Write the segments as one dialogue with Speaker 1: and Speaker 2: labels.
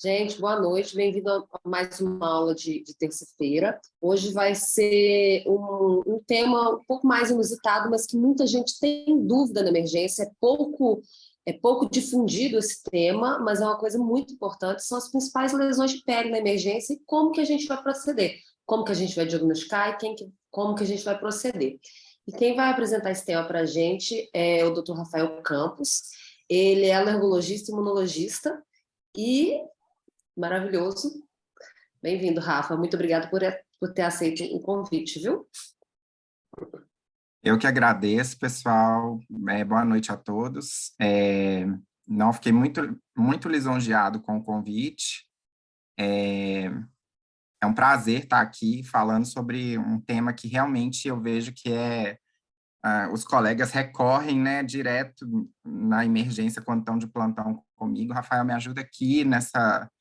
Speaker 1: Gente, boa noite, bem-vindo a mais uma aula de terça-feira. Hoje vai ser um tema um pouco mais inusitado, mas que muita gente tem dúvida na emergência. É pouco difundido esse tema, mas é uma coisa muito importante. São as principais lesões de pele na emergência e como que a gente vai proceder. Como que a gente vai diagnosticar e como que a gente vai proceder. E quem vai apresentar esse tema para a gente é o Dr. Rafael Campos. Ele é alergologista e imunologista e maravilhoso. Bem-vindo, Rafa. Muito obrigada por ter aceito o convite, viu?
Speaker 2: Eu que agradeço, pessoal. Boa noite a todos. Não fiquei muito lisonjeado com o convite. É um prazer estar aqui falando sobre um tema que realmente eu vejo que os colegas recorrem, né, direto na emergência quando estão de plantão comigo. Rafael, me ajuda aqui nessa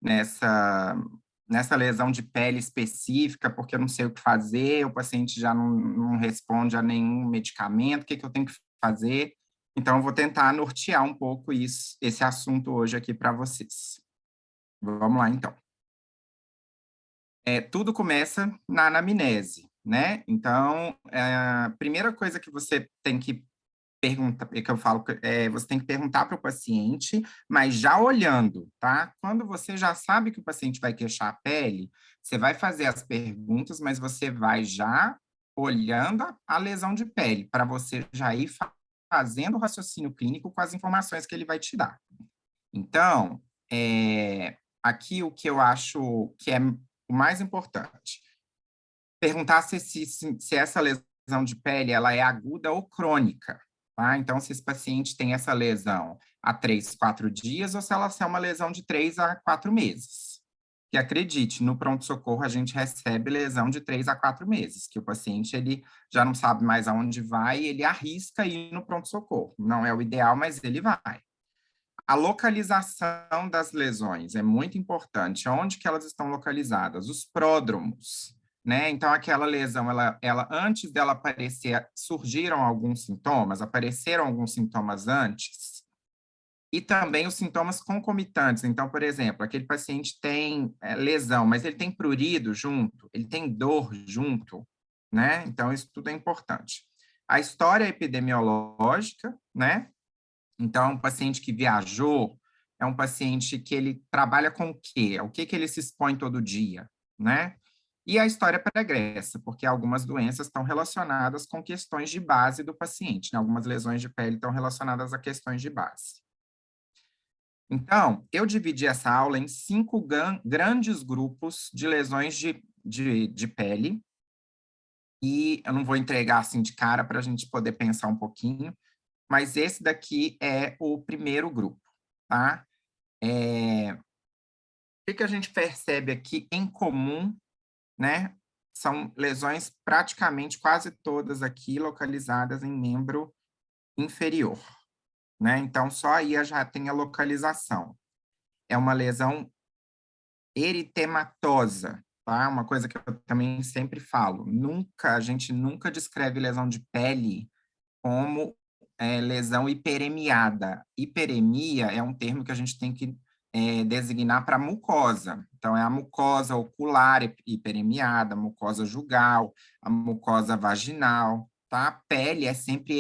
Speaker 2: nessa lesão de pele específica, porque eu não sei o que fazer, o paciente já não responde a nenhum medicamento, o que eu tenho que fazer? Então, eu vou tentar nortear um pouco esse assunto hoje aqui para vocês. Vamos lá, então. Tudo começa na anamnese, né? Então, a primeira coisa que você tem que pergunta, que eu falo, você tem que perguntar para o paciente, mas já olhando, tá? Quando você já sabe que o paciente vai queixar a pele, você vai fazer as perguntas, mas você vai já olhando a lesão de pele, para você já ir fazendo o raciocínio clínico com as informações que ele vai te dar. Então, aqui o que eu acho que é o mais importante, perguntar se essa lesão de pele ela é aguda ou crônica. Tá? Então, se esse paciente tem essa lesão há 3, 4 dias ou se ela é uma lesão de 3 a 4 meses. E acredite, no pronto-socorro a gente recebe lesão de 3 a 4 meses, que o paciente ele já não sabe mais aonde vai, ele arrisca ir no pronto-socorro. Não é o ideal, mas ele vai. A localização das lesões é muito importante. Onde que elas estão localizadas? Os pródromos. Né? Então, aquela lesão, ela antes dela aparecer, surgiram alguns sintomas, apareceram alguns sintomas antes, e também os sintomas concomitantes. Então, por exemplo, aquele paciente tem lesão, mas ele tem prurido junto, ele tem dor junto, né? Então, isso tudo é importante. A história epidemiológica, né? Então, um paciente que viajou, é um paciente que ele trabalha com o quê? O que ele se expõe todo dia, né? E a história pregressa, porque algumas doenças estão relacionadas com questões de base do paciente, né? Algumas lesões de pele estão relacionadas a questões de base. Então, eu dividi essa aula em 5 grandes grupos de lesões de pele, e eu não vou entregar assim de cara para a gente poder pensar um pouquinho, mas esse daqui é o primeiro grupo, tá? O que a gente percebe aqui em comum, né? São lesões praticamente quase todas aqui localizadas em membro inferior, né? Então, só aí já tem a localização. É uma lesão eritematosa, tá? Uma coisa que eu também sempre falo, a gente nunca descreve lesão de pele como lesão hiperemiada. Hiperemia é um termo que a gente tem que designar para mucosa. Então, é a mucosa ocular hiperemiada, a mucosa jugal, a mucosa vaginal, tá? A pele é sempre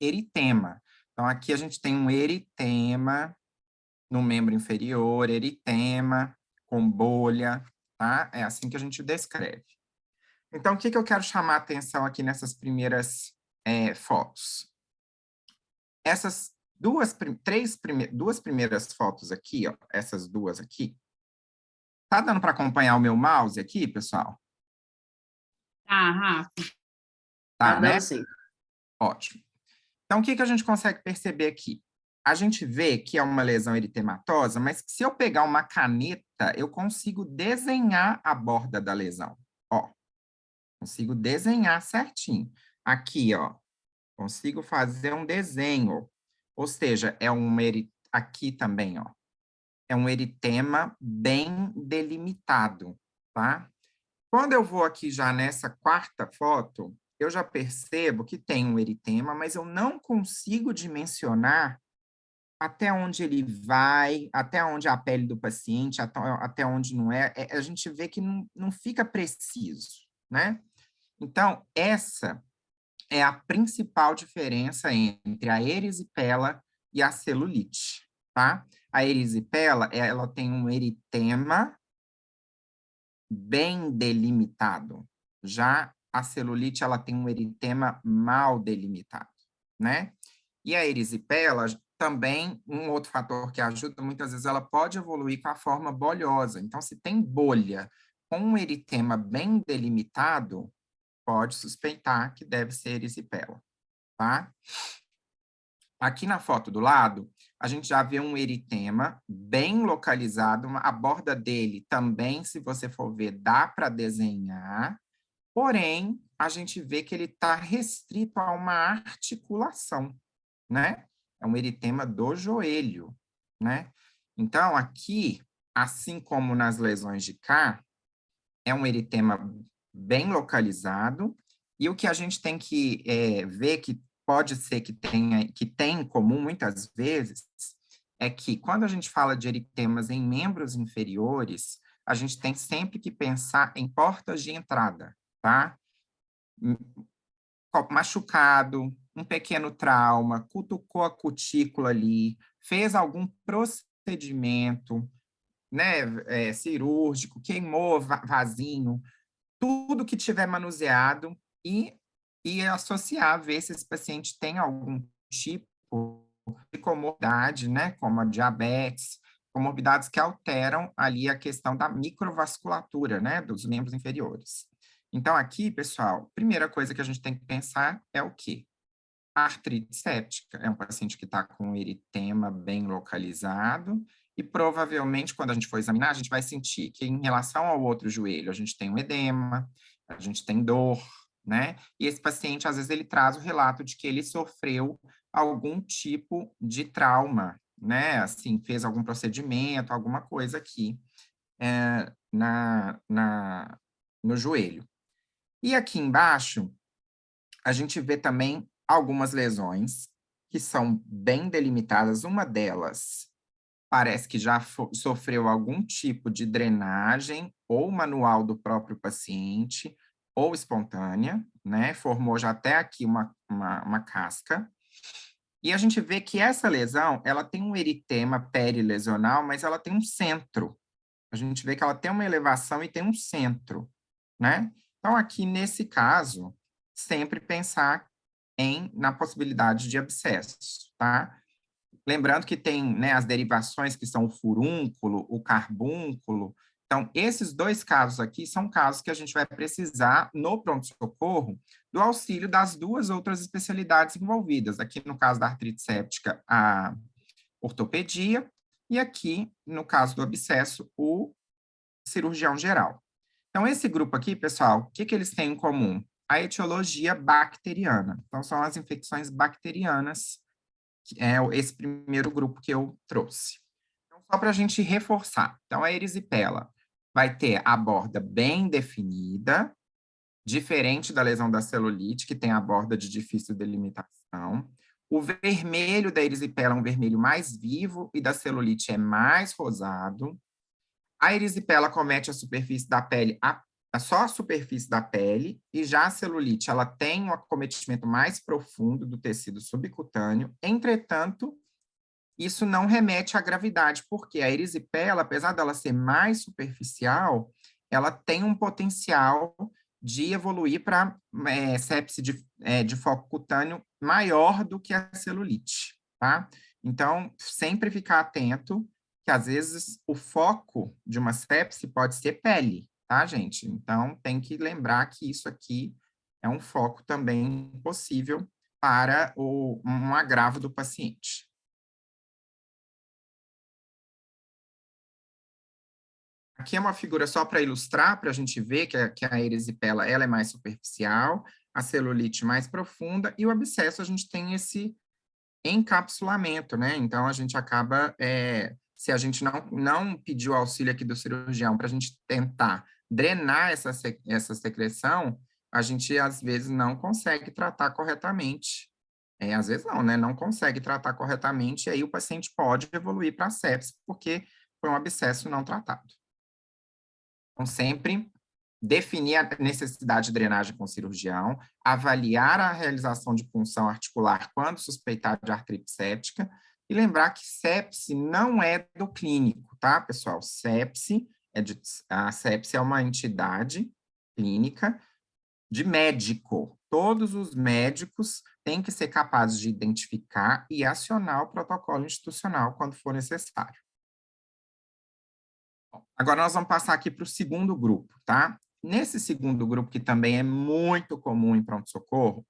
Speaker 2: eritema. Então, aqui a gente tem um eritema no membro inferior, eritema com bolha, tá? É assim que a gente descreve. Então, o que eu quero chamar a atenção aqui nessas primeiras fotos? Essas duas primeiras fotos aqui, ó, essas duas aqui, tá dando para acompanhar o meu mouse aqui, pessoal?
Speaker 3: Tá, Rafa.
Speaker 1: Tá,
Speaker 2: né?
Speaker 1: sim.
Speaker 2: Ótimo. Então, o que a gente consegue perceber aqui? A gente vê que é uma lesão eritematosa, mas se eu pegar uma caneta, eu consigo desenhar a borda da lesão. Ó, consigo desenhar certinho. Aqui, ó, consigo fazer um desenho. Ou seja, aqui também, ó, é um eritema bem delimitado, tá? Quando eu vou aqui já nessa quarta foto, eu já percebo que tem um eritema, mas eu não consigo dimensionar até onde ele vai, até onde é a pele do paciente, até onde não é, a gente vê que não fica preciso, né? Então, essa é a principal diferença entre a erisipela e a celulite, tá? A erisipela, ela tem um eritema bem delimitado. Já a celulite, ela tem um eritema mal delimitado, né? E a erisipela também, um outro fator que ajuda, muitas vezes ela pode evoluir com a forma bolhosa. Então, se tem bolha com um eritema bem delimitado, pode suspeitar que deve ser erisipela, tá? Aqui na foto do lado, a gente já vê um eritema bem localizado, a borda dele também, se você for ver, dá para desenhar, porém, a gente vê que ele está restrito a uma articulação, né? É um eritema do joelho, né? Então, aqui, assim como nas lesões de cá, é um eritema bem localizado, e o que a gente tem que ver, que pode ser que tem em comum muitas vezes, é que quando a gente fala de eritemas em membros inferiores, a gente tem sempre que pensar em portas de entrada, tá? Machucado, um pequeno trauma, cutucou a cutícula ali, fez algum procedimento, né, cirúrgico, queimou vasinho, tudo que tiver manuseado e associar, ver se esse paciente tem algum tipo de comorbidade, né, como a diabetes, comorbidades que alteram ali a questão da microvasculatura, né, dos membros inferiores. Então, aqui, pessoal, primeira coisa que a gente tem que pensar é o quê? A artrite séptica é um paciente que está com um eritema bem localizado e provavelmente, quando a gente for examinar, a gente vai sentir que em relação ao outro joelho, a gente tem um edema, a gente tem dor, né? E esse paciente, às vezes, ele traz o relato de que ele sofreu algum tipo de trauma, né? Assim, fez algum procedimento, alguma coisa aqui no joelho. E aqui embaixo, a gente vê também algumas lesões que são bem delimitadas. Uma delas parece que já sofreu algum tipo de drenagem ou manual do próprio paciente ou espontânea, né? Formou já até aqui uma casca. E a gente vê que essa lesão, ela tem um eritema perilesional, mas ela tem um centro. A gente vê que ela tem uma elevação e tem um centro, né? Então, aqui nesse caso, sempre pensar na possibilidade de abscessos, tá? Lembrando que tem, né, as derivações que são o furúnculo, o carbúnculo. Então, esses dois casos aqui são casos que a gente vai precisar, no pronto-socorro, do auxílio das duas outras especialidades envolvidas. Aqui, no caso da artrite séptica, a ortopedia, e aqui, no caso do abscesso, o cirurgião geral. Então, esse grupo aqui, pessoal, o que eles têm em comum? A etiologia bacteriana. Então, são as infecções bacterianas, que é esse primeiro grupo que eu trouxe. Então, só para a gente reforçar. Então, a erisipela vai ter a borda bem definida, diferente da lesão da celulite, que tem a borda de difícil delimitação. O vermelho da erisipela é um vermelho mais vivo e da celulite é mais rosado. A erisipela comete a superfície da pele, só a superfície da pele, e já a celulite, ela tem um acometimento mais profundo do tecido subcutâneo. Entretanto, isso não remete à gravidade, porque a erisipela, apesar dela ser mais superficial, ela tem um potencial de evoluir para sepse de foco cutâneo maior do que a celulite, tá? Então, sempre ficar atento que, às vezes, o foco de uma sepse pode ser pele, tá, gente? Então, tem que lembrar que isso aqui é um foco também possível para um agravo do paciente. Aqui é uma figura só para ilustrar, para a gente ver que a erisipela ela é mais superficial, a celulite mais profunda, e o abscesso a gente tem esse encapsulamento, né? Então, a gente acaba, se a gente não pediu auxílio aqui do cirurgião para a gente tentar drenar essa secreção, a gente, às vezes, não consegue tratar corretamente Às vezes não, né? Não consegue tratar corretamente, e aí o paciente pode evoluir para sepse, porque foi um abscesso não tratado. Então, sempre definir a necessidade de drenagem com o cirurgião, avaliar a realização de punção articular quando suspeitar de artrite séptica, e lembrar que sepse não é do clínico, tá, pessoal? A sepse é uma entidade clínica de médico. Todos os médicos têm que ser capazes de identificar e acionar o protocolo institucional quando for necessário. Agora nós vamos passar aqui para o segundo grupo, tá? Nesse segundo grupo, que também é muito comum em pronto-socorro,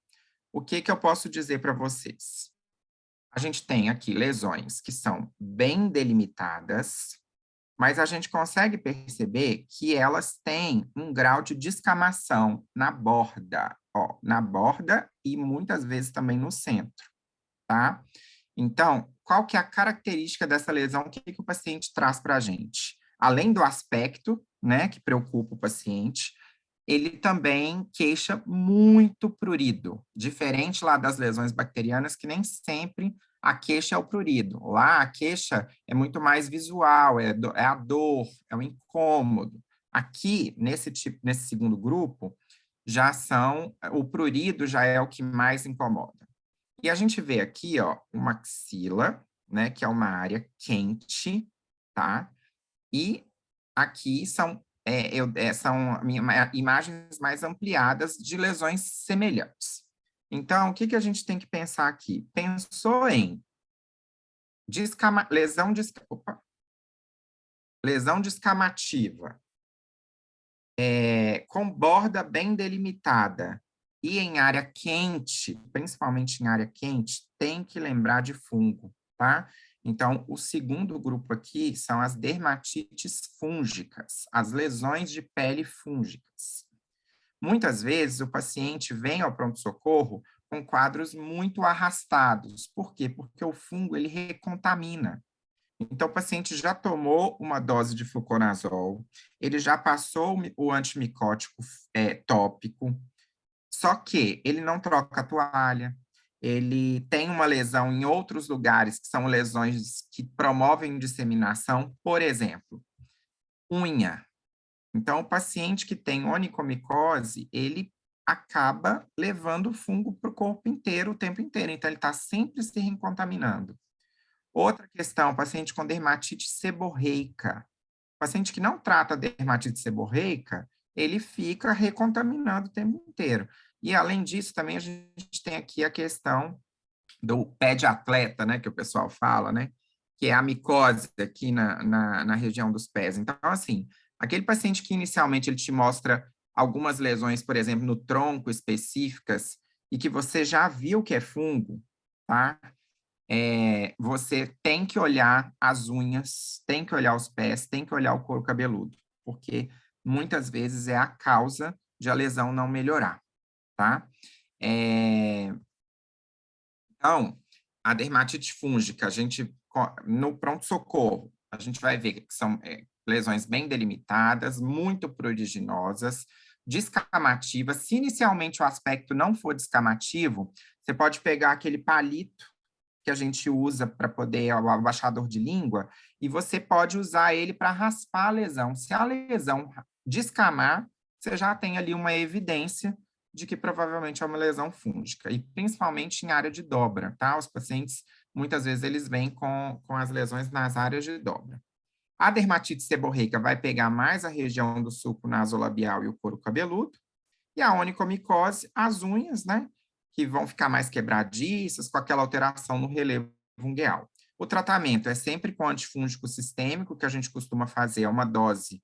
Speaker 2: o que eu posso dizer para vocês? A gente tem aqui lesões que são bem delimitadas, mas a gente consegue perceber que elas têm um grau de descamação na borda, ó, na borda e muitas vezes também no centro, tá? Então, qual que é a característica dessa lesão? O que o paciente traz para a gente? Além do aspecto, né, que preocupa o paciente, ele também queixa muito prurido, diferente lá das lesões bacterianas, que nem sempre a queixa é o prurido. Lá a queixa é muito mais visual, é a dor, é o incômodo. Aqui, nesse segundo grupo, o prurido já é o que mais incomoda. E a gente vê aqui, ó, uma axila, né, que é uma área quente, tá? E aqui são imagens mais ampliadas de lesões semelhantes. Então, o que a gente tem que pensar aqui? Pensou em lesão descamativa, com borda bem delimitada e em área quente, principalmente em área quente, tem que lembrar de fungo, tá? Então, o segundo grupo aqui são as dermatites fúngicas, as lesões de pele fúngicas. Muitas vezes o paciente vem ao pronto-socorro com quadros muito arrastados. Por quê? Porque o fungo ele recontamina. Então, o paciente já tomou uma dose de fluconazol, ele já passou o antimicótico tópico, só que ele não troca a toalha, ele tem uma lesão em outros lugares, que são lesões que promovem disseminação, por exemplo, unha. Então, o paciente que tem onikomicose, ele acaba levando o fungo para o corpo inteiro o tempo inteiro, então ele está sempre se recontaminando. Outra questão, paciente com dermatite seborreica. Paciente que não trata dermatite seborreica, ele fica recontaminando o tempo inteiro. E, além disso, também a gente tem aqui a questão do pé de atleta, né, que o pessoal fala, né, que é a micose aqui na região dos pés. Então, assim, aquele paciente que inicialmente ele te mostra algumas lesões, por exemplo, no tronco específicas, e que você já viu que é fungo, tá? Você tem que olhar as unhas, tem que olhar os pés, tem que olhar o couro cabeludo, porque muitas vezes é a causa de a lesão não melhorar, tá? Então, a dermatite fúngica, no pronto-socorro, a gente vai ver que são lesões bem delimitadas, muito pruriginosas, descamativas. Se inicialmente o aspecto não for descamativo, você pode pegar aquele palito que a gente usa para poder, o abaixador de língua, e você pode usar ele para raspar a lesão. Se a lesão descamar, você já tem ali uma evidência de que provavelmente é uma lesão fúngica, e principalmente em área de dobra, tá? Os pacientes, muitas vezes, eles vêm com as lesões nas áreas de dobra. A dermatite seborreica vai pegar mais a região do sulco nasolabial e o couro cabeludo, e a onikomicose, as unhas, né? Que vão ficar mais quebradiças, com aquela alteração no relevo ungueal. O tratamento é sempre com antifúngico sistêmico, que a gente costuma fazer é uma dose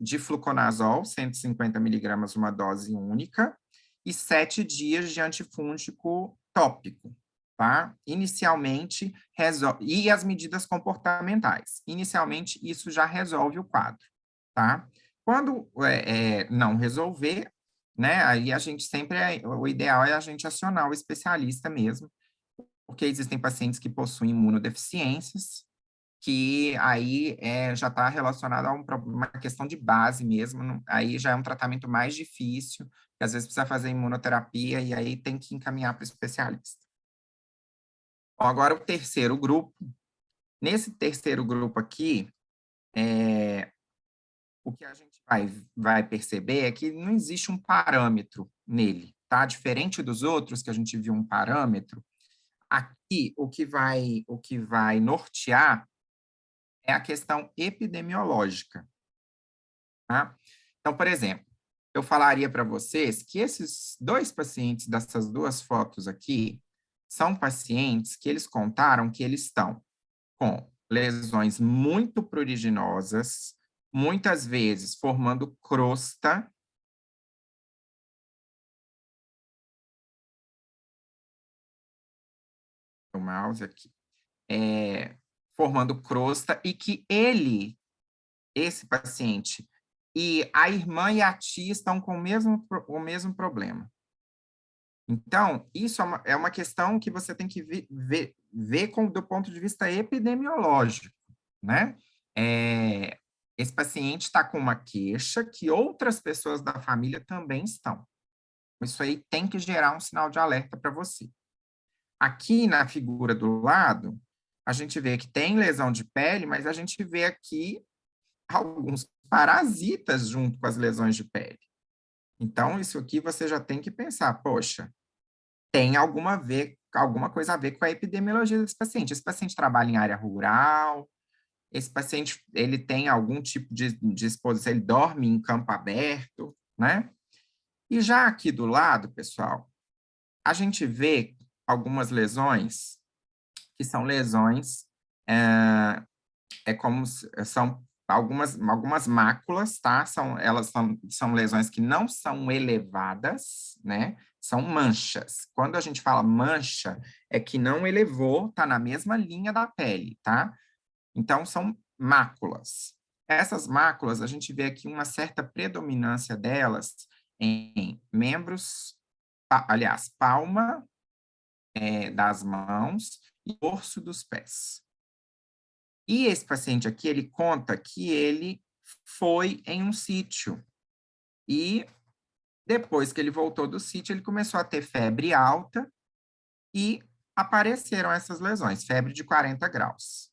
Speaker 2: de fluconazol, 150 miligramas, uma dose única, e 7 dias de antifúngico tópico, tá? Inicialmente, e as medidas comportamentais. Inicialmente, isso já resolve o quadro, tá? Quando não resolver, né, aí a gente sempre, o ideal é a gente acionar o especialista mesmo, porque existem pacientes que possuem imunodeficiências, que aí já está relacionado a uma questão de base mesmo, aí já é um tratamento mais difícil, que às vezes precisa fazer imunoterapia e aí tem que encaminhar para o especialista. Bom, agora o terceiro grupo. Nesse terceiro grupo aqui, o que a gente vai perceber é que não existe um parâmetro nele, tá? Diferente dos outros, que a gente viu um parâmetro, aqui o que vai nortear é a questão epidemiológica, tá? Então, por exemplo, eu falaria para vocês que esses dois pacientes dessas duas fotos aqui são pacientes que eles contaram que eles estão com lesões muito pruriginosas, muitas vezes formando crosta. O mouse aqui. Formando crosta, e que esse paciente, e a irmã e a tia estão com o mesmo problema. Então, isso é uma questão que você tem que ver do ponto de vista epidemiológico, né? Esse paciente está com uma queixa que outras pessoas da família também estão. Isso aí tem que gerar um sinal de alerta para você. Aqui na figura do lado, a gente vê que tem lesão de pele, mas a gente vê aqui alguns parasitas junto com as lesões de pele. Então, isso aqui você já tem que pensar, poxa, tem alguma coisa a ver com a epidemiologia desse paciente. Esse paciente trabalha em área rural, esse paciente ele tem algum tipo de exposição, ele dorme em campo aberto, né? E já aqui do lado, pessoal, a gente vê algumas lesões que são lesões, são algumas máculas, tá? Elas são lesões que não são elevadas, né? São manchas. Quando a gente fala mancha, é que não elevou, tá na mesma linha da pele, tá? Então, são máculas. Essas máculas, a gente vê aqui uma certa predominância delas em membros, aliás, palma das mãos e dorso dos pés. E esse paciente aqui, ele conta que ele foi em um sítio e depois que ele voltou do sítio, ele começou a ter febre alta e apareceram essas lesões, febre de 40 graus.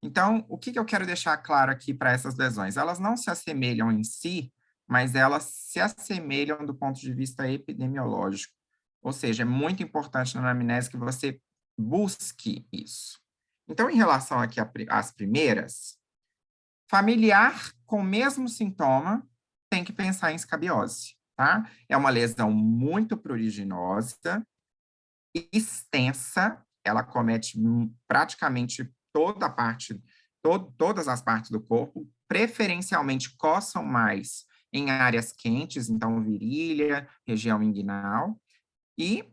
Speaker 2: Então, o que eu quero deixar claro aqui para essas lesões? Elas não se assemelham em si, mas elas se assemelham do ponto de vista epidemiológico. Ou seja, é muito importante na anamnese que você busque isso. Então, em relação aqui às primeiras, familiar com o mesmo sintoma tem que pensar em escabiose, tá? É uma lesão muito pruriginosa, extensa, ela comete praticamente todas as partes do corpo, preferencialmente coçam mais em áreas quentes, então virilha, região inguinal, e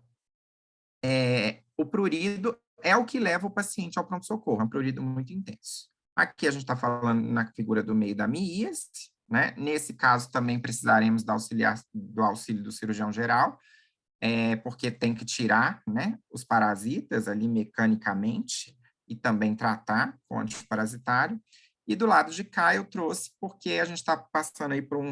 Speaker 2: o prurido é o que leva o paciente ao pronto-socorro, é um prurido muito intenso. Aqui a gente está falando na figura do meio da miíase, né? Nesse caso também precisaremos do auxílio do cirurgião geral, porque tem que tirar, né, os parasitas ali mecanicamente e também tratar com antiparasitário. E do lado de cá eu trouxe porque a gente está passando aí por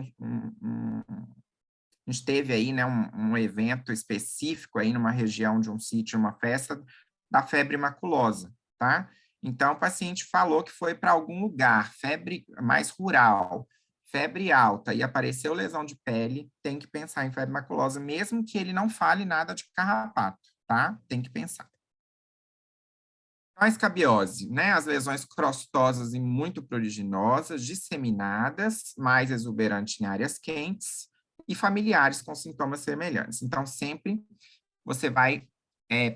Speaker 2: a gente teve aí, né, um evento específico aí numa região de um sítio, uma festa da febre maculosa, tá? Então, o paciente falou que foi para algum lugar, febre mais rural, febre alta, e apareceu lesão de pele, tem que pensar em febre maculosa, mesmo que ele não fale nada de carrapato, tá? Tem que pensar. A escabiose, né? As lesões crostosas e muito pruriginosas, disseminadas, mais exuberantes em áreas quentes, e familiares com sintomas semelhantes. Então, sempre você vai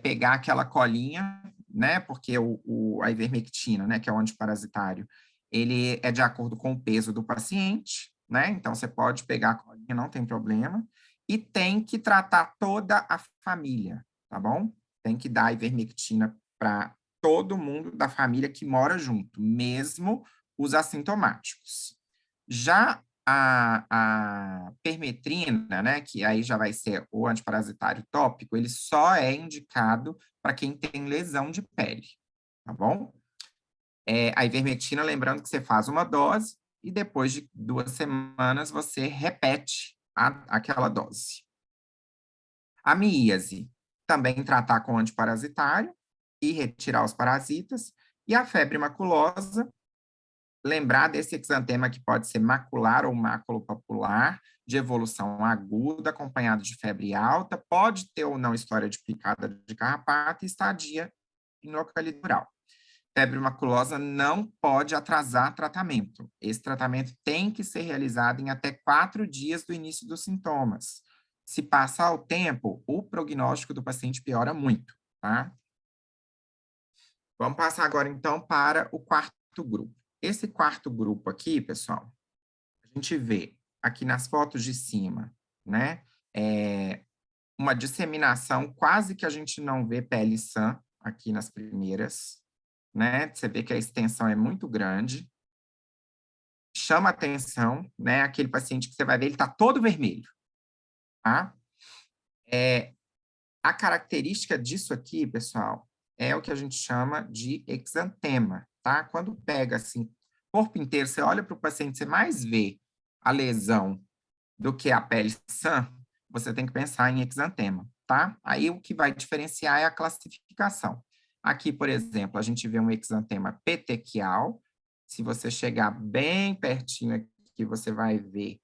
Speaker 2: pegar aquela colinha, né? Porque a ivermectina, né? Que é o antiparasitário, ele é de acordo com o peso do paciente, né? Então, você pode pegar a colinha, não tem problema. E tem que tratar toda a família, tá bom? Tem que dar a ivermectina para todo mundo da família que mora junto, mesmo os assintomáticos. Já a permetrina, né, que aí já vai ser o antiparasitário tópico, ele só é indicado para quem tem lesão de pele, tá bom? A ivermectina, lembrando que você faz uma dose e depois de 2 semanas você repete aquela dose. A miíase, também tratar com antiparasitário e retirar os parasitas. E a febre maculosa, lembrar desse exantema que pode ser macular ou maculopapular, de evolução aguda, acompanhado de febre alta, pode ter ou não história de picada de carrapato e estadia em localidade rural. Febre maculosa não pode atrasar tratamento. Esse tratamento tem que ser realizado em até 4 dias do início dos sintomas. Se passar o tempo, o prognóstico do paciente piora muito, tá? Vamos passar agora, então, para o quarto grupo. Esse quarto grupo aqui, pessoal, a gente vê aqui nas fotos de cima, né? Uma disseminação, quase que a gente não vê pele sã aqui nas primeiras, né? Você vê que a extensão é muito grande. Chama atenção, né? Aquele paciente que você vai ver, ele está todo vermelho, tá? A característica disso aqui, pessoal, é o que a gente chama de exantema, tá? Quando pega, assim, o corpo inteiro, você olha para o paciente, você mais vê a lesão do que a pele sã, você tem que pensar em exantema, tá? Aí o que vai diferenciar é a classificação. Aqui, por exemplo, a gente vê um exantema petequial. Se você chegar bem pertinho aqui, você vai ver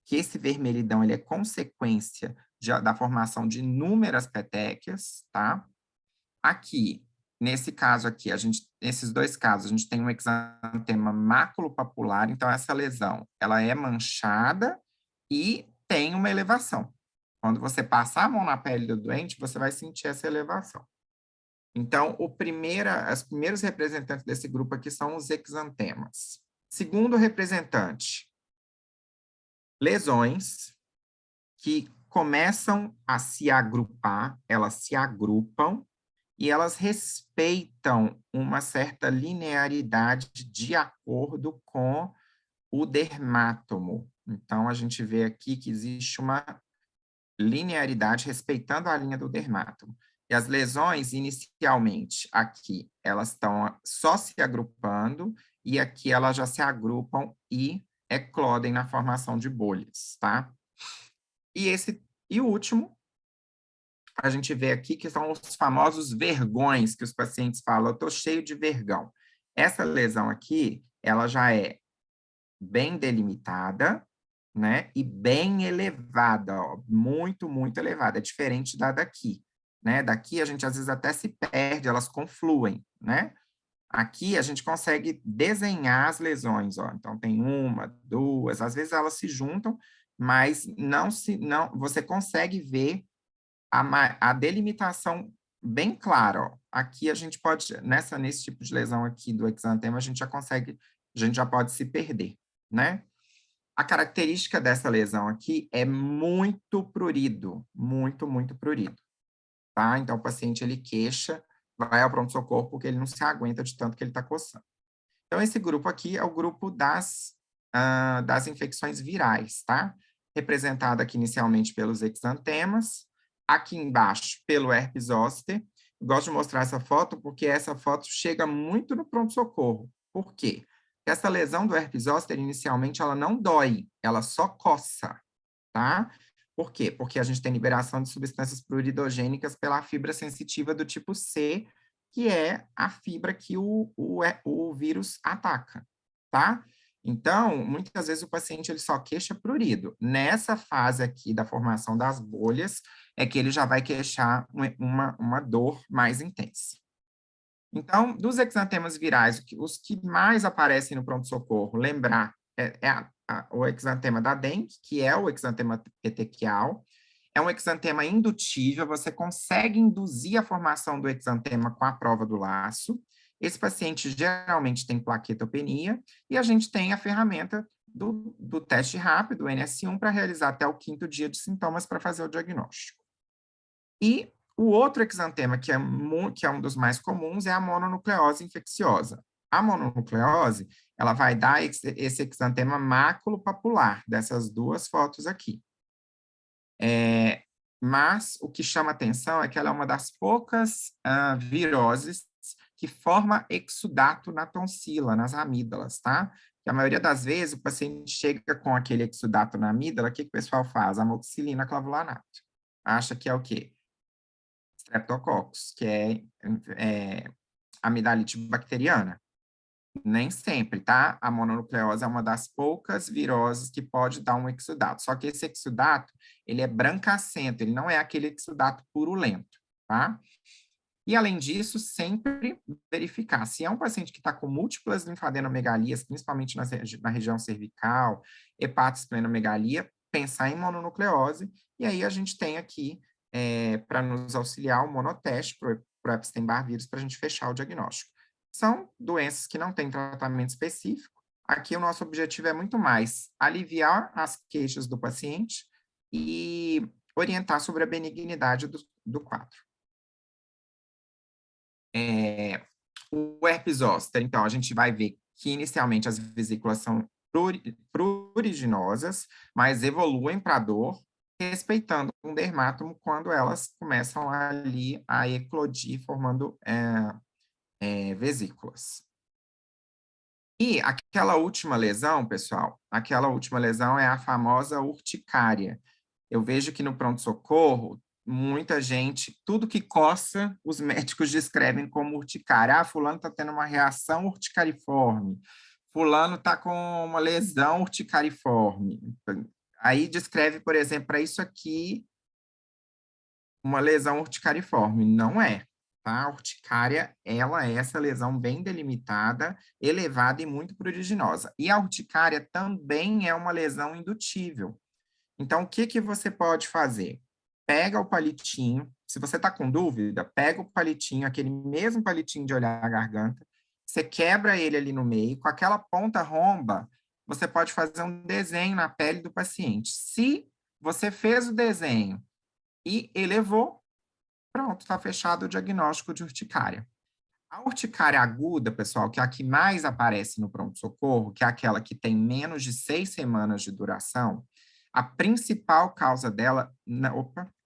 Speaker 2: que esse vermelhidão ele é consequência da formação de inúmeras petequias, tá? Aqui, nesse caso aqui, nesses dois casos, a gente tem um exantema maculopapular, então essa lesão, ela é manchada e tem uma elevação. Quando você passar a mão na pele do doente, você vai sentir essa elevação. Então, os primeiros representantes desse grupo aqui são os exantemas. Segundo representante, lesões que começam a se agrupar, elas se agrupam e elas respeitam uma certa linearidade de acordo com o dermátomo. Então, a gente vê aqui que existe uma linearidade respeitando a linha do dermátomo. E as lesões, inicialmente, aqui, elas estão só se agrupando, e aqui elas já se agrupam e eclodem na formação de bolhas, tá? E o último, a gente vê aqui que são os famosos vergões, que os pacientes falam, eu estou cheio de vergão. Essa lesão aqui, ela já é bem delimitada, né? E bem elevada, ó, muito, muito elevada. É diferente da daqui, né? Daqui a gente às vezes até se perde, elas confluem, né? Aqui a gente consegue desenhar as lesões, ó. Então tem uma, duas, às vezes elas se juntam, mas não você consegue ver a delimitação bem clara, ó. Aqui a gente pode, nesse tipo de lesão aqui do exantema, a gente já pode se perder, né? A característica dessa lesão aqui é muito prurido, muito, muito prurido, tá? Então, o paciente, ele queixa, vai ao pronto-socorro porque ele não se aguenta de tanto que ele está coçando. Então, esse grupo aqui é o grupo das infecções virais, tá? Representado aqui inicialmente pelos exantemas, aqui embaixo pelo herpes zoster. Eu gosto de mostrar essa foto porque essa foto chega muito no pronto-socorro. Por quê? Essa lesão do herpes zoster, inicialmente, ela não dói, ela só coça, tá? Por quê? Porque a gente tem liberação de substâncias pluridogênicas pela fibra sensitiva do tipo C, que é a fibra que o vírus ataca, tá? Então, muitas vezes o paciente ele só queixa prurido. Nessa fase aqui da formação das bolhas, é que ele já vai queixar uma dor mais intensa. Então, dos exantemas virais, os que mais aparecem no pronto-socorro, lembrar, o exantema da dengue, que é o exantema petequial, é um exantema indutível, você consegue induzir a formação do exantema com a prova do laço. Esse paciente geralmente tem plaquetopenia, e a gente tem a ferramenta do teste rápido, o NS1, para realizar até o 5º dia de sintomas para fazer o diagnóstico. E o outro exantema, que é um dos mais comuns, é a mononucleose infecciosa. A mononucleose, ela vai dar esse exantema maculopapular, dessas duas fotos aqui. Mas o que chama atenção é que ela é uma das poucas viroses que forma exudato na tonsila, nas amígdalas, tá? que a maioria das vezes o paciente chega com aquele exudato na amígdala, o que o pessoal faz? Amoxicilina clavulanato. Acha que é o quê? Streptococcus, que é amidalite bacteriana. Nem sempre, tá? A mononucleose é uma das poucas viroses que pode dar um exudato. Só que esse exudato, ele é brancacento, ele não é aquele exudato purulento, tá? E, além disso, sempre verificar. Se é um paciente que está com múltiplas linfadenomegalias, principalmente na região cervical, hepatosplenomegalia, pensar em mononucleose. E aí a gente tem aqui, para nos auxiliar, o monoteste para o Epstein-Barr vírus, para a gente fechar o diagnóstico. São doenças que não têm tratamento específico. Aqui o nosso objetivo é muito mais aliviar as queixas do paciente e orientar sobre a benignidade do quadro. O herpes zoster, então, a gente vai ver que inicialmente as vesículas são pruriginosas, mas evoluem para dor, respeitando um dermátomo quando elas começam ali a eclodir, formando vesículas. E aquela última lesão, pessoal, aquela última lesão é a famosa urticária. Eu vejo que no pronto-socorro, muita gente, tudo que coça, os médicos descrevem como urticária. Ah, fulano está tendo uma reação urticariforme. Fulano está com uma lesão urticariforme. Aí descreve, por exemplo, para isso aqui, uma lesão urticariforme. Não é. Tá? A urticária, ela é essa lesão bem delimitada, elevada e muito pruriginosa. E a urticária também é uma lesão indutível. Então, o que você pode fazer? Pega o palitinho, se você está com dúvida, pega o palitinho, aquele mesmo palitinho de olhar a garganta, você quebra ele ali no meio, com aquela ponta romba, você pode fazer um desenho na pele do paciente. Se você fez o desenho e elevou, pronto, está fechado o diagnóstico de urticária. A urticária aguda, pessoal, que é a que mais aparece no pronto-socorro, que é aquela que tem menos de 6 semanas de duração, a principal causa dela,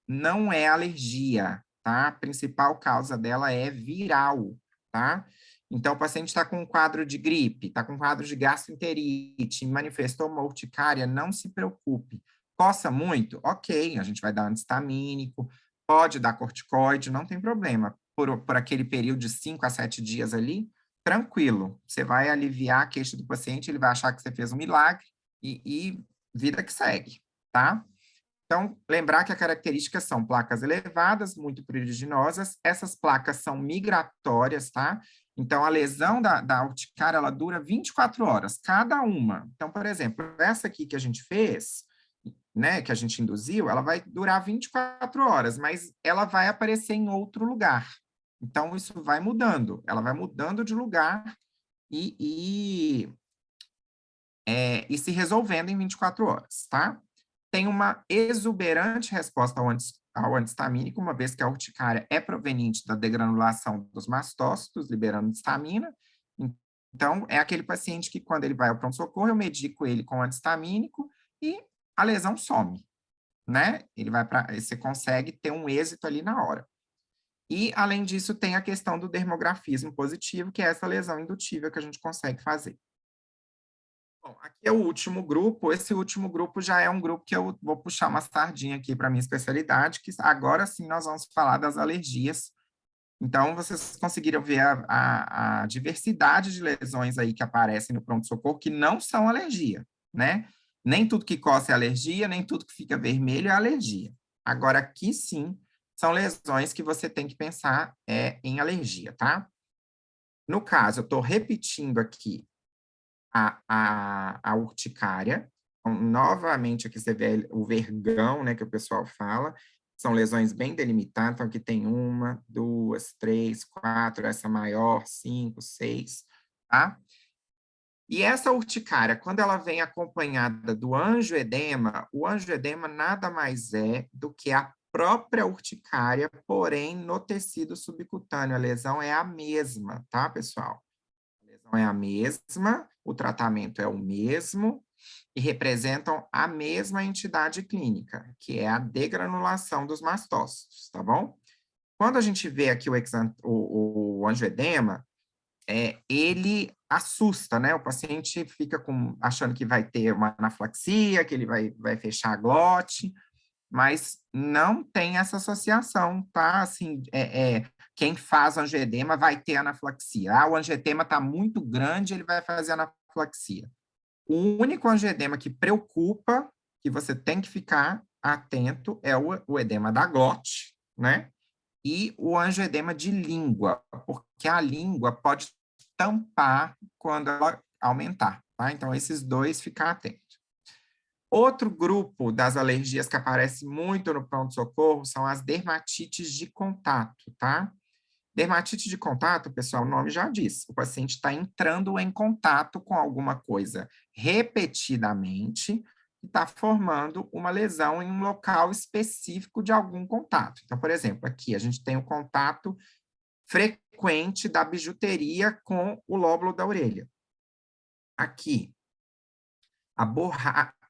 Speaker 2: não é alergia, tá? A principal causa dela é viral, tá? Então, o paciente está com um quadro de gripe, está com um quadro de gastroenterite, manifestou uma urticária, não se preocupe. Coça muito? Ok, a gente vai dar anti-histamínico, pode dar corticoide, não tem problema. Por aquele período de 5 a 7 dias ali, tranquilo. Você vai aliviar a queixa do paciente, ele vai achar que você fez um milagre e vida que segue, tá? Então, lembrar que as características são placas elevadas, muito pruriginosas, essas placas são migratórias, tá? Então, a lesão da urticária, ela dura 24 horas, cada uma. Então, por exemplo, essa aqui que a gente fez, né, que a gente induziu, ela vai durar 24 horas, mas ela vai aparecer em outro lugar. Então, isso vai mudando, ela vai mudando de lugar e se resolvendo em 24 horas, tá? Tem uma exuberante resposta ao antistamínico, uma vez que a urticária é proveniente da degranulação dos mastócitos, liberando histamina. Então, é aquele paciente que, quando ele vai ao pronto-socorro, eu medico ele com antistamínico e a lesão some, né? Você consegue ter um êxito ali na hora. E, além disso, tem a questão do dermografismo positivo, que é essa lesão indutível que a gente consegue fazer. Bom, aqui é o último grupo. Esse último grupo já é um grupo que eu vou puxar uma sardinha aqui para a minha especialidade, que agora sim nós vamos falar das alergias. Então, vocês conseguiram ver a diversidade de lesões aí que aparecem no pronto-socorro, que não são alergia, né? Nem tudo que coça é alergia, nem tudo que fica vermelho é alergia. Agora, aqui sim, são lesões que você tem que pensar em alergia, tá? No caso, eu estou repetindo aqui a urticária. Então, novamente, aqui você vê o vergão, né, que o pessoal fala. São lesões bem delimitadas, então aqui tem 1, 2, 3, 4, essa maior, 5, 6, tá? E essa urticária, quando ela vem acompanhada do angioedema, o angioedema nada mais é do que a própria urticária, porém no tecido subcutâneo. A lesão é a mesma, tá, pessoal? A lesão é a mesma, o tratamento é o mesmo e representam a mesma entidade clínica, que é a degranulação dos mastócitos, tá bom? Quando a gente vê aqui o angioedema, ele assusta, né? O paciente fica achando que vai ter uma anafilaxia, que ele vai fechar a glote, mas não tem essa associação, tá? Assim, quem faz angioedema vai ter anafilaxia. O angioedema está muito grande, ele vai fazer anafilaxia. O único angioedema que preocupa, que você tem que ficar atento, é o edema da glote, né? E o angioedema de língua, porque a língua pode tampar quando ela aumentar, tá? Então, esses dois, ficar atento. Outro grupo das alergias que aparece muito no pronto-socorro são as dermatites de contato, tá? Dermatite de contato, pessoal, o nome já diz. O paciente está entrando em contato com alguma coisa repetidamente e está formando uma lesão em um local específico de algum contato. Então, por exemplo, aqui a gente tem o contato frequente da bijuteria com o lóbulo da orelha. Aqui,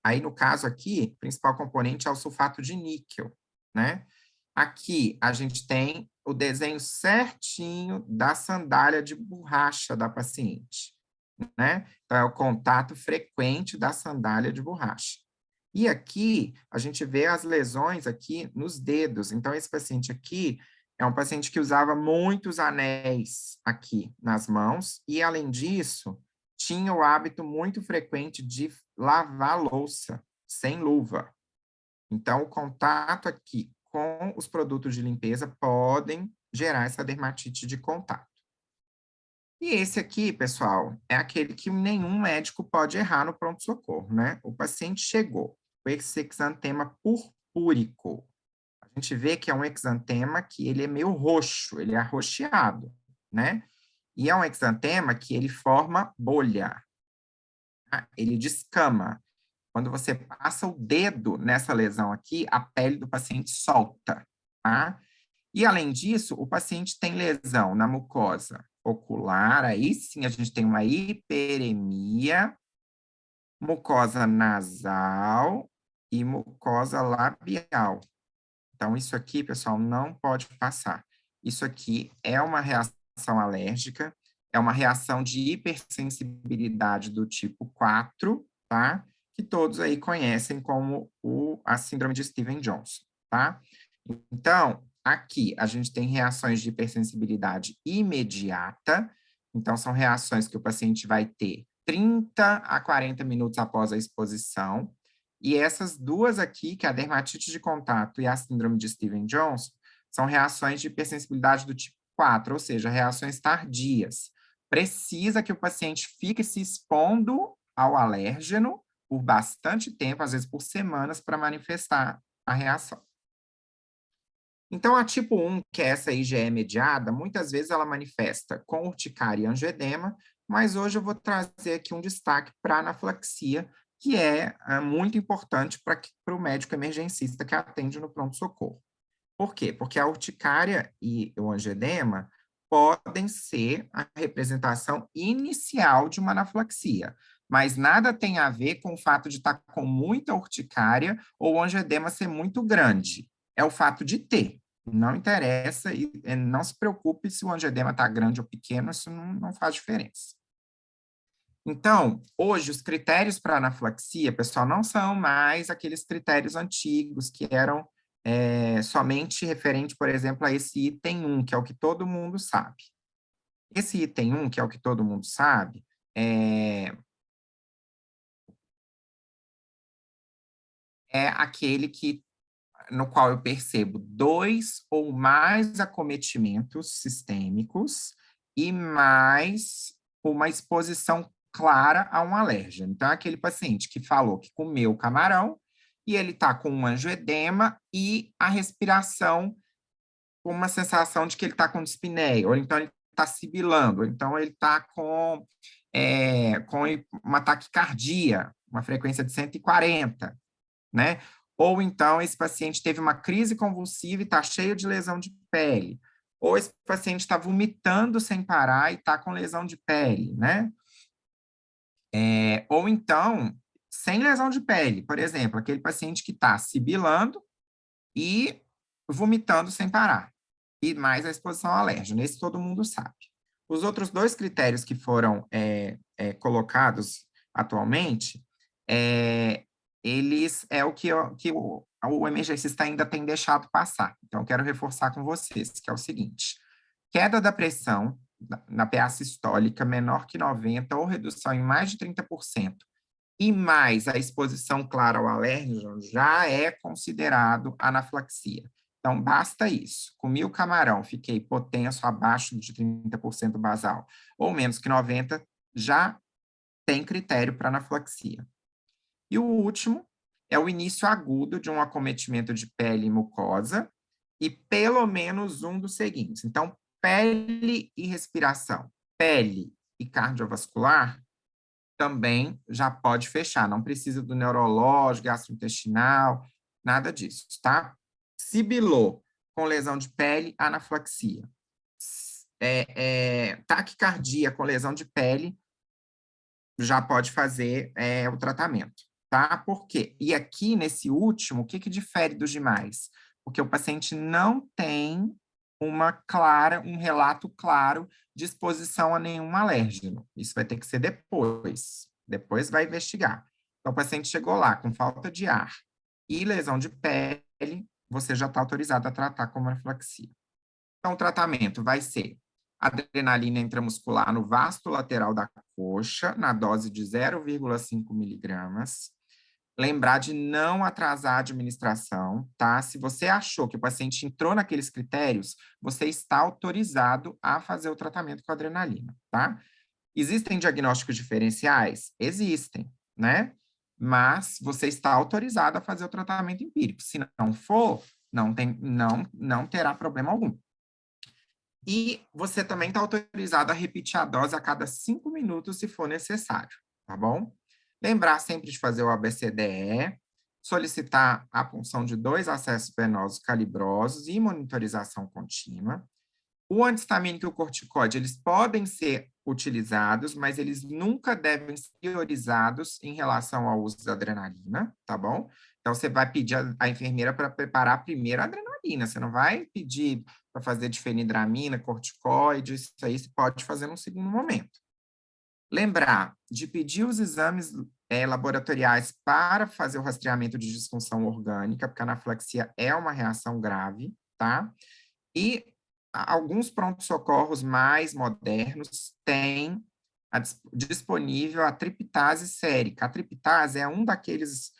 Speaker 2: aí no caso aqui, o principal componente é o sulfato de níquel, né? Aqui a gente tem o desenho certinho da sandália de borracha da paciente, né? Então, é o contato frequente da sandália de borracha. E aqui, a gente vê as lesões aqui nos dedos. Então, esse paciente aqui é um paciente que usava muitos anéis aqui nas mãos e, além disso, tinha o hábito muito frequente de lavar louça sem luva. Então, o contato aqui com os produtos de limpeza podem gerar essa dermatite de contato. E esse aqui, pessoal, é aquele que nenhum médico pode errar no pronto-socorro, né? O paciente chegou com esse exantema purpúrico. A gente vê que é um exantema que ele é meio roxo, ele é arroxeado, né? E é um exantema que ele forma bolha, tá? Ele descama. Quando você passa o dedo nessa lesão aqui, a pele do paciente solta, tá? E, além disso, o paciente tem lesão na mucosa ocular, aí sim a gente tem uma hiperemia, mucosa nasal e mucosa labial. Então, isso aqui, pessoal, não pode passar. Isso aqui é uma reação alérgica, é uma reação de hipersensibilidade do tipo 4, tá? Que todos aí conhecem como a síndrome de Stevens-Johnson, tá? Então, aqui a gente tem reações de hipersensibilidade imediata, então são reações que o paciente vai ter 30 a 40 minutos após a exposição, e essas duas aqui, que é a dermatite de contato e a síndrome de Stevens-Johnson, são reações de hipersensibilidade do tipo 4, ou seja, reações tardias. Precisa que o paciente fique se expondo ao alérgeno por bastante tempo, às vezes por semanas, para manifestar a reação. Então, a tipo 1, que é essa IgE mediada, muitas vezes ela manifesta com urticária e angioedema, mas hoje eu vou trazer aqui um destaque para a anafilaxia, que é muito importante para o médico emergencista que atende no pronto-socorro. Por quê? Porque a urticária e o angioedema podem ser a representação inicial de uma anafilaxia, mas nada tem a ver com o fato de estar com muita urticária ou o angioedema ser muito grande. É o fato de ter. Não interessa e não se preocupe se o angioedema está grande ou pequeno, isso não faz diferença. Então, hoje, os critérios para anafilaxia, pessoal, não são mais aqueles critérios antigos que eram somente referente, por exemplo, a esse item 1, que é o que todo mundo sabe. Esse item 1, que é o que todo mundo sabe, é aquele no qual eu percebo 2 ou mais acometimentos sistêmicos e mais uma exposição clara a um alérgeno. Então, é aquele paciente que falou que comeu camarão e ele está com um angioedema e a respiração com uma sensação de que ele está com dispneia, ou então ele está sibilando, ou então ele está com uma taquicardia, uma frequência de 140, né? Ou então esse paciente teve uma crise convulsiva e está cheio de lesão de pele. Ou esse paciente está vomitando sem parar e está com lesão de pele, né? Ou então, sem lesão de pele, por exemplo, aquele paciente que está sibilando e vomitando sem parar. E mais a exposição ao alérgeno, esse todo mundo sabe. Os outros 2 critérios que foram colocados atualmente, eles é o que o emergencista ainda tem deixado passar. Então, eu quero reforçar com vocês, que é o seguinte: queda da pressão na PA sistólica menor que 90 ou redução em mais de 30%, e mais a exposição clara ao alérgeno, já é considerado anafilaxia. Então, basta isso. Comi o camarão, fiquei hipotenso, abaixo de 30% basal, ou menos que 90%, já tem critério para anafilaxia. E o último é o início agudo de um acometimento de pele e mucosa, e pelo menos um dos seguintes. Então, pele e respiração, pele e cardiovascular, também já pode fechar, não precisa do neurológico, gastrointestinal, nada disso, tá? Sibilou com lesão de pele, anafilaxia. Taquicardia com lesão de pele, já pode fazer o tratamento, tá? Por quê? E aqui, nesse último, o que difere dos demais? Porque o paciente não tem um relato claro de exposição a nenhum alérgeno. Isso vai ter que ser depois. Depois vai investigar. Então, o paciente chegou lá com falta de ar e lesão de pele, você já está autorizado a tratar como anafilaxia. Então, o tratamento vai ser adrenalina intramuscular no vasto lateral da coxa, na dose de 0,5 miligramas. Lembrar de não atrasar a administração, tá? Se você achou que o paciente entrou naqueles critérios, você está autorizado a fazer o tratamento com adrenalina, tá? Existem diagnósticos diferenciais? Existem, né? Mas você está autorizado a fazer o tratamento empírico. Se não for, não terá problema algum. E você também está autorizado a repetir a dose a cada 5 minutos, se for necessário, tá bom? Lembrar sempre de fazer o ABCDE, solicitar a punção de 2 acessos venosos calibrosos e monitorização contínua. O antihistamínico e o corticoide, eles podem ser utilizados, mas eles nunca devem ser priorizados em relação ao uso da adrenalina, tá bom? Então, você vai pedir a enfermeira para preparar primeiro a adrenalina, você não vai pedir para fazer difenidramina, corticoide, isso aí você pode fazer num segundo momento. Lembrar de pedir os exames laboratoriais para fazer o rastreamento de disfunção orgânica, porque a anafilaxia é uma reação grave, tá? E alguns pronto-socorros mais modernos têm disponível a triptase sérica. A triptase é um daqueles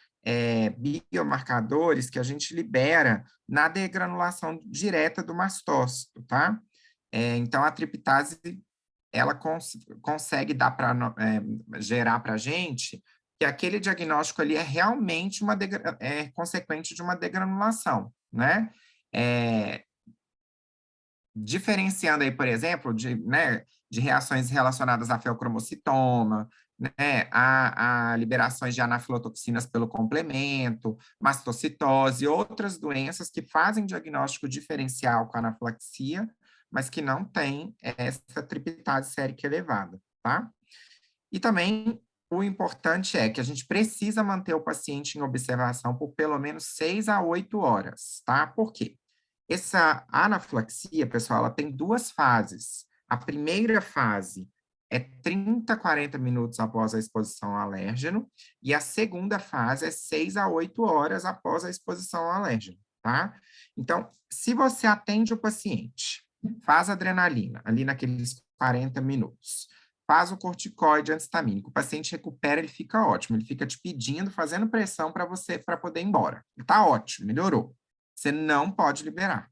Speaker 2: biomarcadores que a gente libera na degranulação direta do mastócito, tá? Então, a triptase, ela consegue dar gerar para a gente que aquele diagnóstico ali é realmente consequente de uma degranulação, né? Diferenciando aí, por exemplo, de reações relacionadas a feocromocitoma, né, a liberações de anafilotoxinas pelo complemento, mastocitose, outras doenças que fazem diagnóstico diferencial com a anafilaxia, mas que não tem essa triptase sérica elevada, tá? E também o importante é que a gente precisa manter o paciente em observação por pelo menos 6 a 8 horas, tá? Por quê? Essa anafilaxia, pessoal, ela tem 2 fases. A primeira fase é 30 a 40 minutos após a exposição ao alérgeno, e a segunda fase é 6 a 8 horas após a exposição ao alérgeno, tá? Então, se você atende o paciente, faz adrenalina ali naqueles 40 minutos, faz o corticoide antihistamínico, o paciente recupera, ele fica ótimo, ele fica te pedindo, fazendo pressão para você, para poder ir embora. Tá ótimo, melhorou. Você não pode liberar,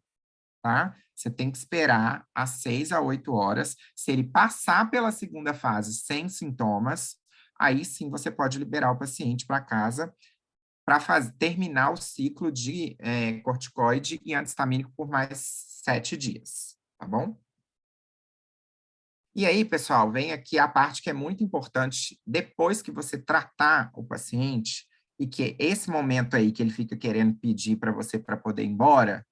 Speaker 2: tá? Você tem que esperar às 6 a 8 horas. Se ele passar pela segunda fase sem sintomas, aí sim você pode liberar o paciente para casa para terminar o ciclo de corticoide e antihistamínico por mais 7 dias, tá bom? E aí, pessoal, vem aqui a parte que é muito importante, depois que você tratar o paciente, e que esse momento aí que ele fica querendo pedir para você para poder ir embora,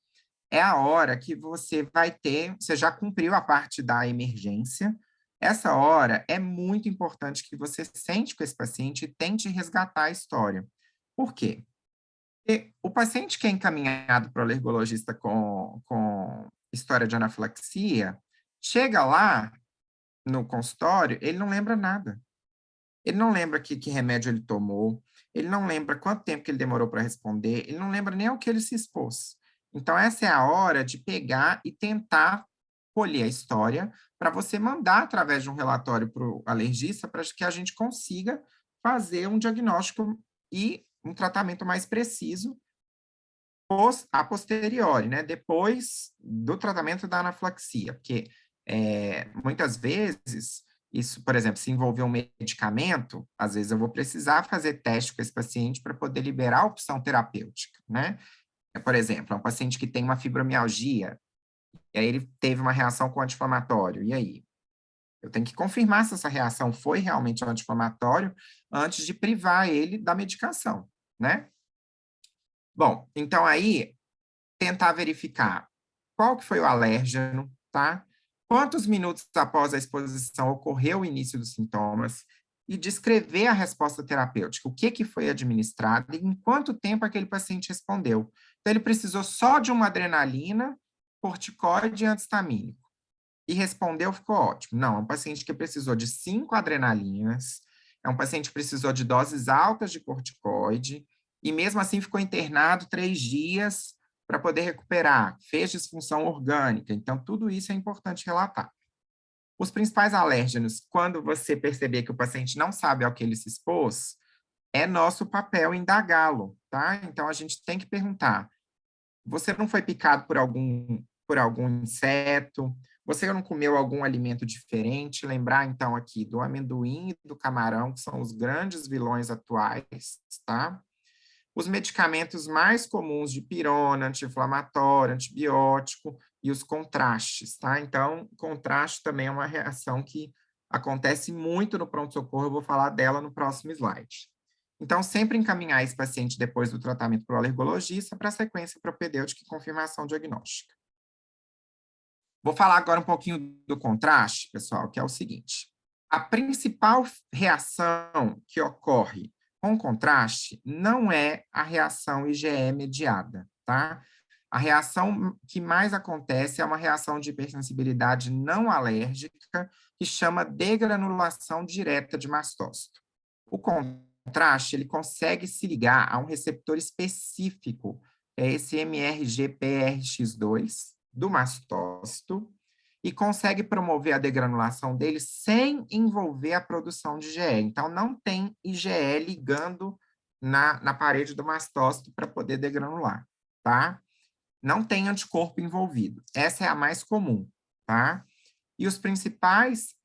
Speaker 2: é a hora que você vai ter, você já cumpriu a parte da emergência, essa hora é muito importante que você sente com esse paciente e tente resgatar a história. Por quê? Porque o paciente que é encaminhado para o alergologista com história de anafilaxia, chega lá, no consultório, ele não lembra nada. Ele não lembra que remédio ele tomou, ele não lembra quanto tempo que ele demorou para responder, ele não lembra nem ao que ele se expôs. Então, essa é a hora de pegar e tentar colher a história para você mandar através de um relatório para o alergista para que a gente consiga fazer um diagnóstico e um tratamento mais preciso a posteriori, né? Depois do tratamento da anafilaxia, porque muitas vezes isso, por exemplo, se envolver um medicamento, às vezes eu vou precisar fazer teste com esse paciente para poder liberar a opção terapêutica, né? Por exemplo, é um paciente que tem uma fibromialgia, e aí ele teve uma reação com anti-inflamatório, e aí? Eu tenho que confirmar se essa reação foi realmente anti-inflamatório antes de privar ele da medicação, né? Bom, então aí, tentar verificar qual que foi o alérgeno, tá? Quantos minutos após a exposição ocorreu o início dos sintomas e descrever a resposta terapêutica, o que foi administrado e em quanto tempo aquele paciente respondeu. Então, ele precisou só de uma adrenalina, corticoide e antistamínico. E respondeu, ficou ótimo. Não, é um paciente que precisou de 5 adrenalinas, é um paciente que precisou de doses altas de corticoide, e mesmo assim ficou internado 3 dias para poder recuperar, fez disfunção orgânica. Então, tudo isso é importante relatar. Os principais alérgenos, quando você perceber que o paciente não sabe ao que ele se expôs, é nosso papel indagá-lo, tá? Então, a gente tem que perguntar, você não foi picado por algum inseto? Você não comeu algum alimento diferente? Lembrar, então, aqui do amendoim e do camarão, que são os grandes vilões atuais, tá? Os medicamentos mais comuns de pirona, anti-inflamatório, antibiótico e os contrastes, tá? Então, contraste também é uma reação que acontece muito no pronto-socorro, eu vou falar dela no próximo slide. Então, sempre encaminhar esse paciente depois do tratamento para o alergologista para a sequência propedêutica e confirmação diagnóstica. Vou falar agora um pouquinho do contraste, pessoal, que é o seguinte. A principal reação que ocorre com contraste não é a reação IgE mediada, tá? A reação que mais acontece é uma reação de hipersensibilidade não alérgica que chama degranulação direta de mastócito. O contraste, ele consegue se ligar a um receptor específico, é esse MRGPRX2 do mastócito, e consegue promover a degranulação dele sem envolver a produção de IgE. Então, não tem IgE ligando na parede do mastócito para poder degranular, tá? Não tem anticorpo envolvido. Essa é a mais comum, tá? E os principais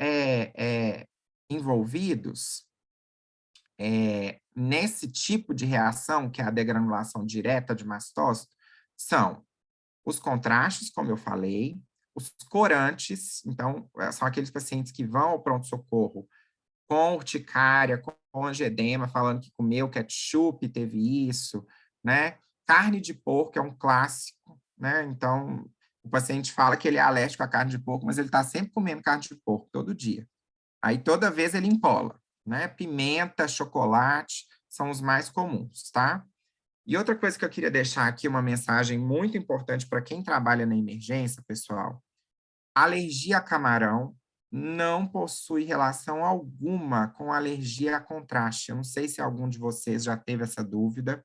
Speaker 2: envolvidos nesse tipo de reação, que é a degranulação direta de mastócito, são os contrastes, como eu falei, os corantes, então, são aqueles pacientes que vão ao pronto-socorro com urticária, com angedema, falando que comeu ketchup, teve isso, né? Carne de porco é um clássico, né? Então, o paciente fala que ele é alérgico à carne de porco, mas ele está sempre comendo carne de porco, todo dia. Aí, toda vez ele empola, né? Pimenta, chocolate, são os mais comuns, tá? E outra coisa que eu queria deixar aqui, uma mensagem muito importante para quem trabalha na emergência, pessoal. Alergia a camarão não possui relação alguma com alergia a contraste. Eu não sei se algum de vocês já teve essa dúvida,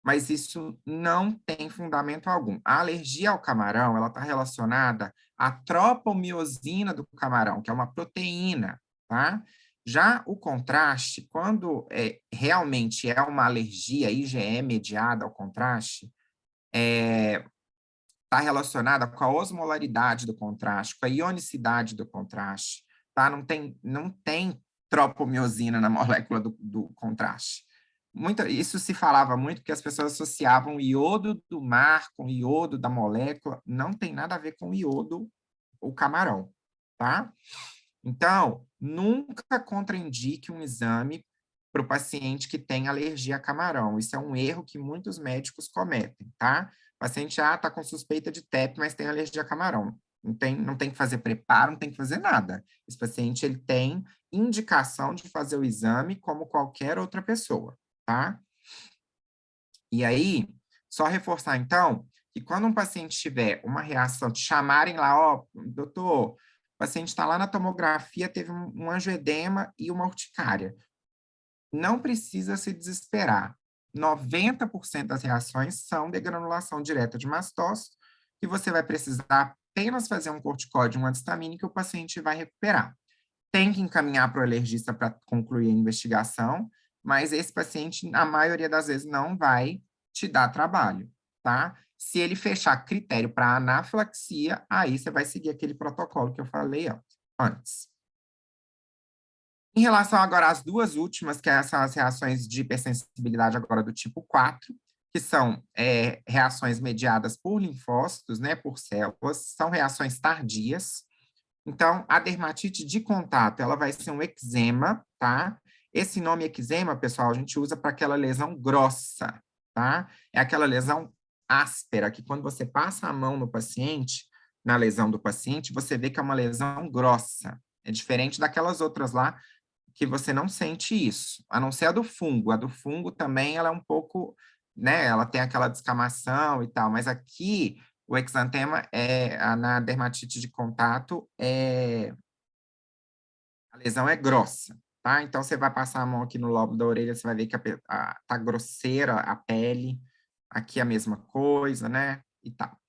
Speaker 2: mas isso não tem fundamento algum. A alergia ao camarão, ela está relacionada à tropomiosina do camarão, que é uma proteína, tá? Já o contraste, quando realmente é uma alergia IgE mediada ao contraste, está relacionada com a osmolaridade do contraste, com a ionicidade do contraste, tá? Não tem tropomiosina na molécula do contraste. Isso se falava muito porque as pessoas associavam o iodo do mar com o iodo da molécula, não tem nada a ver com o iodo, o camarão, tá? Então, nunca contraindique um exame para o paciente que tem alergia a camarão. Isso é um erro que muitos médicos cometem, tá? O paciente, está com suspeita de TEP, mas tem alergia a camarão. Não tem que fazer preparo, não tem que fazer nada. Esse paciente, ele tem indicação de fazer o exame como qualquer outra pessoa, tá? E aí, só reforçar, então, que quando um paciente tiver uma reação, te chamarem lá, doutor, O paciente está lá na tomografia, teve um angioedema e uma urticária. Não precisa se desesperar. 90% das reações são degranulação direta de mastócito, que você vai precisar apenas fazer um corticoide, um antistamínico, e o paciente vai recuperar. Tem que encaminhar para o alergista para concluir a investigação, mas esse paciente, na maioria das vezes, não vai te dar trabalho, tá? Se ele fechar critério para anafilaxia, aí você vai seguir aquele protocolo que eu falei antes. Em relação agora às duas últimas, que são as reações de hipersensibilidade agora do tipo 4, que são reações mediadas por linfócitos, né, por células, são reações tardias. Então, a dermatite de contato, ela vai ser um eczema, tá? Esse nome eczema, pessoal, a gente usa para aquela lesão grossa, tá? É aquela lesão áspera, que quando você passa a mão no paciente, na lesão do paciente, você vê que é uma lesão grossa. É diferente daquelas outras lá, que você não sente isso, a não ser a do fungo. A do fungo também, ela é um pouco, né? Ela tem aquela descamação e tal, mas aqui o exantema na dermatite de contato, a lesão é grossa, tá? Então, você vai passar a mão aqui no lobo da orelha, você vai ver que tá grosseira a pele, aqui a mesma coisa, né? E tal.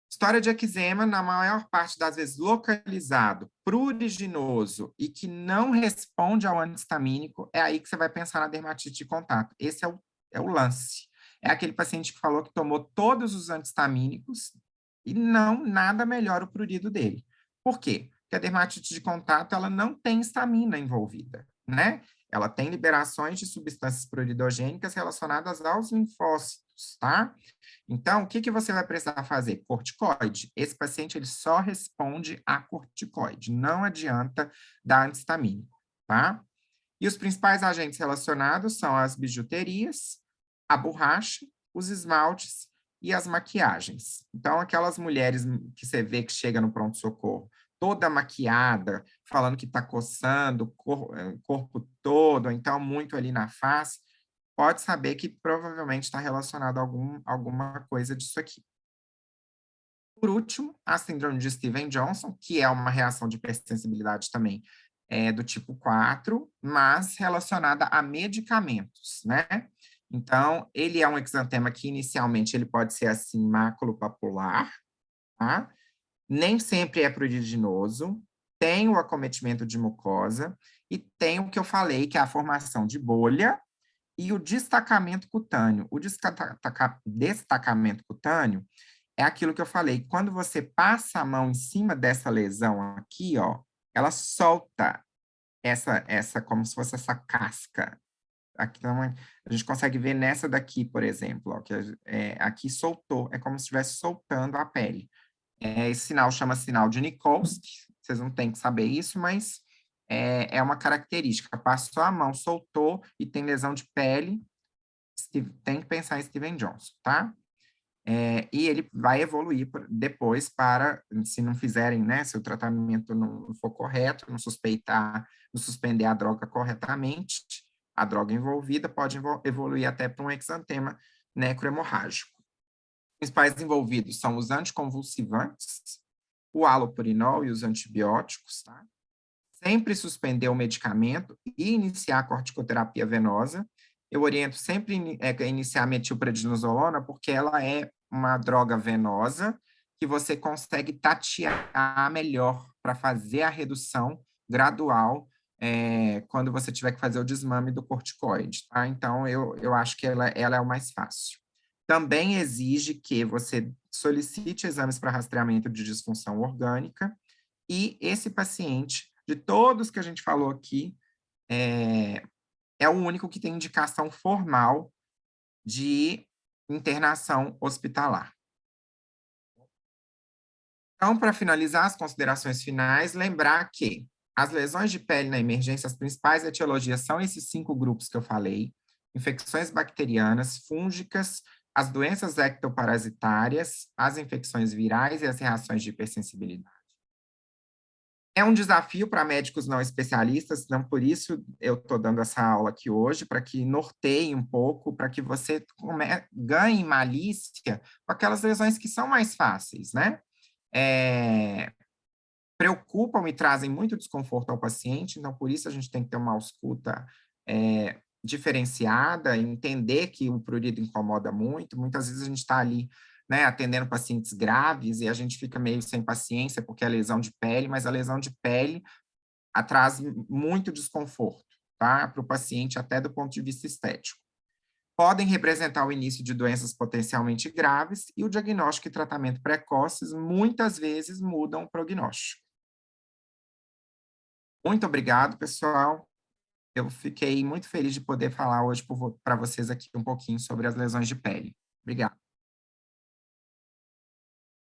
Speaker 2: História de eczema, na maior parte das vezes, localizado, pruriginoso e que não responde ao antistamínico, é aí que você vai pensar na dermatite de contato. Esse é o lance. É aquele paciente que falou que tomou todos os antistamínicos e nada melhora o prurido dele. Por quê? Porque a dermatite de contato, ela não tem histamina envolvida, né? Ela tem liberações de substâncias pluridogênicas relacionadas aos linfócitos, tá? Então, o que você vai precisar fazer? Corticoide. Esse paciente, ele só responde a corticoide. Não adianta dar antistamínico, tá? E os principais agentes relacionados são as bijuterias, a borracha, os esmaltes e as maquiagens. Então, aquelas mulheres que você vê que chega no pronto-socorro toda maquiada, falando que está coçando o corpo todo, ou então muito ali na face, pode saber que provavelmente está relacionado a alguma coisa disso aqui. Por último, a síndrome de Steven-Johnson, que é uma reação de hipersensibilidade também do tipo 4, mas relacionada a medicamentos, né? Então, ele é um exantema que inicialmente ele pode ser assim, maculopapular, tá? Nem sempre é pruriginoso, tem o acometimento de mucosa e tem o que eu falei, que é a formação de bolha e o destacamento cutâneo. O destacamento cutâneo é aquilo que eu falei, quando você passa a mão em cima dessa lesão aqui, ó, ela solta essa como se fosse essa casca. Aqui, então, a gente consegue ver nessa daqui, por exemplo, ó, que aqui soltou, é como se estivesse soltando a pele. Esse sinal chama sinal de Nikolsky, vocês não têm que saber isso, mas é uma característica. Passou a mão, soltou e tem lesão de pele, tem que pensar em Steven Johnson, tá? E ele vai evoluir depois para, se não fizerem, né, se o tratamento não for correto, não suspender a droga corretamente, a droga envolvida pode evoluir até para um exantema necrohemorrágico. Os principais envolvidos são os anticonvulsivantes, o halopurinol e os antibióticos, tá? Sempre suspender o medicamento e iniciar a corticoterapia venosa. Eu oriento sempre iniciar a metilprednisolona porque ela é uma droga venosa que você consegue tatear melhor para fazer a redução gradual quando você tiver que fazer o desmame do corticoide, tá? Então, eu acho que ela é o mais fácil. Também exige que você solicite exames para rastreamento de disfunção orgânica e esse paciente, de todos que a gente falou aqui, é o único que tem indicação formal de internação hospitalar. Então, para finalizar as considerações finais, lembrar que as lesões de pele na emergência, as principais etiologias são esses 5 grupos que eu falei: infecções bacterianas, fúngicas, as doenças ectoparasitárias, as infecções virais e as reações de hipersensibilidade. É um desafio para médicos não especialistas, então por isso eu estou dando essa aula aqui hoje, para que norteie um pouco, para que você ganhe malícia com aquelas lesões que são mais fáceis, né? preocupam e trazem muito desconforto ao paciente, então por isso a gente tem que ter uma ausculta diferenciada, entender que o prurido incomoda muito. Muitas vezes a gente está ali, né, atendendo pacientes graves e a gente fica meio sem paciência porque é lesão de pele, mas a lesão de pele traz muito desconforto, tá? Para o paciente, até do ponto de vista estético. Podem representar o início de doenças potencialmente graves e o diagnóstico e tratamento precoces muitas vezes mudam o prognóstico. Muito obrigado, pessoal. Eu fiquei muito feliz de poder falar hoje para vocês aqui um pouquinho sobre as lesões de pele. Obrigado.